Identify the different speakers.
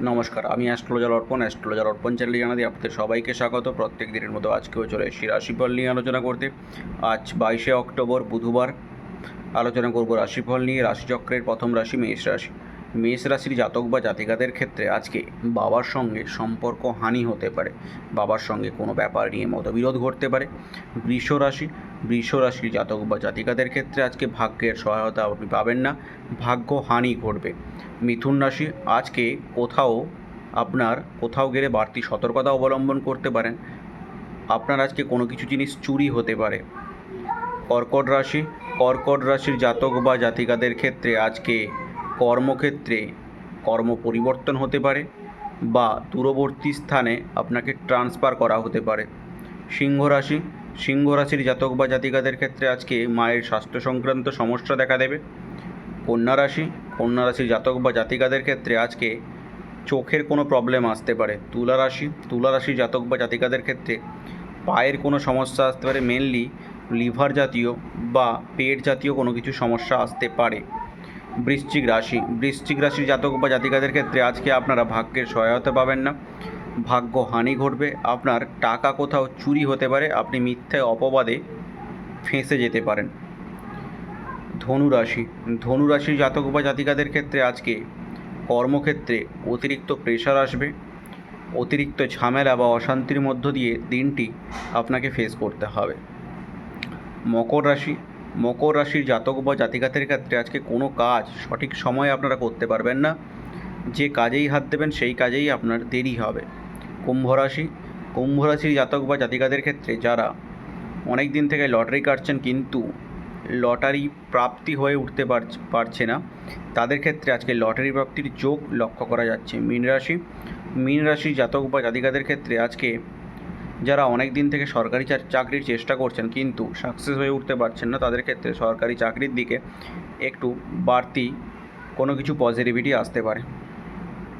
Speaker 1: নমস্কার, আমি অ্যাস্ট্রোলজার অর্পণ চ্যানেলে জানাতে আপনাদের সবাইকে স্বাগত। প্রত্যেক দিনের মতো আজকেও চলে এসেছি রাশিফল নিয়ে আলোচনা করতে। আজ 22শে অক্টোবর বুধবার আলোচনা করব রাশিফল নিয়ে। রাশিচক্রের প্রথম রাশি মেষ রাশি। মেষ রাশির জাতক বা জাতিকাদের ক্ষেত্রে আজকে বাবার সঙ্গে সম্পর্ক হানি হতে পারে। বাবার সঙ্গে কোনো ব্যাপার নিয়ে মতবিরোধ ঘটতে পারে। বৃষ রাশির জাতক বা জাতিকাদের ক্ষেত্রে আজকে ভাগ্যের সহায়তা আপনি পাবেন না, ভাগ্য হানি ঘটবে। মিথুন রাশি, আজকে কোথাও গেলে বাড়তি সতর্কতা অবলম্বন করতে পারেন। আপনার আজকে কোনো কিছু জিনিস চুরি হতে পারে। কর্কট রাশির জাতক বা জাতিকাদের ক্ষেত্রে আজকে কর্মক্ষেত্রে কর্ম পরিবর্তন হতে পারে বা দূরবর্তী স্থানে আপনাকে ট্রান্সফার করা হতে পারে। সিংহ রাশির জাতক বা জাতিকাদের ক্ষেত্রে আজকে মায়ের স্বাস্থ্য সংক্রান্ত সমস্যা দেখা দেবে। কন্যা রাশির জাতক বা জাতিকাদের ক্ষেত্রে আজকে চোখের কোনো প্রবলেম আসতে পারে। তুলা রাশির জাতক বা জাতিকাদের ক্ষেত্রে পায়ের কোনো সমস্যা আসতে পারে, মেনলি লিভার জাতীয় বা পেট জাতীয় কোনো কিছু সমস্যা আসতে পারে। বৃশ্চিক রাশির জাতক বা জাতিকাদের ক্ষেত্রে আজকে আপনারা ভাগ্যের সহায়তা পাবেন না, ভাগ্য হানি ঘটবে। আপনার টাকা কোথাও চুরি হতে পারে, আপনি মিথ্যে অপবাদে ফেঁসে যেতে পারেন। ধনু রাশির জাতক বা জাতিকাদের ক্ষেত্রে আজকে কর্মক্ষেত্রে অতিরিক্ত প্রেশার আসবে, অতিরিক্ত ঝামেলা বা অশান্তির মধ্য দিয়ে দিনটি আপনাকে ফেস করতে হবে। মকর রাশির জাতক বা জাতিকাদের ক্ষেত্রে আজকে কোনো কাজ সঠিক সময়ে আপনারা করতে পারবেন না, যে কাজেই হাত দেবেন সেই কাজেই আপনার দেরি হবে। কুম্ভ রাশির জাতক বা জাতিকাদের ক্ষেত্রে যারা অনেক দিন থেকে লটারি কাটছেন কিন্তু লটারি প্রাপ্তি হয়ে উঠতে পারছে না, তাদের ক্ষেত্রে আজকে লটারি প্রাপ্তির যোগ লক্ষ্য করা যাচ্ছে। মীন রাশির জাতক বা জাতিকাদের ক্ষেত্রে আজকে যারা অনেক দিন থেকে সরকারি চাকরির চেষ্টা করছেন কিন্তু সাকসেস হয়ে উঠতে পারছেন না, তাদের ক্ষেত্রে সরকারি চাকরির দিকে একটু বাড়তি কোনো কিছু পজিটিভিটি আসতে পারে।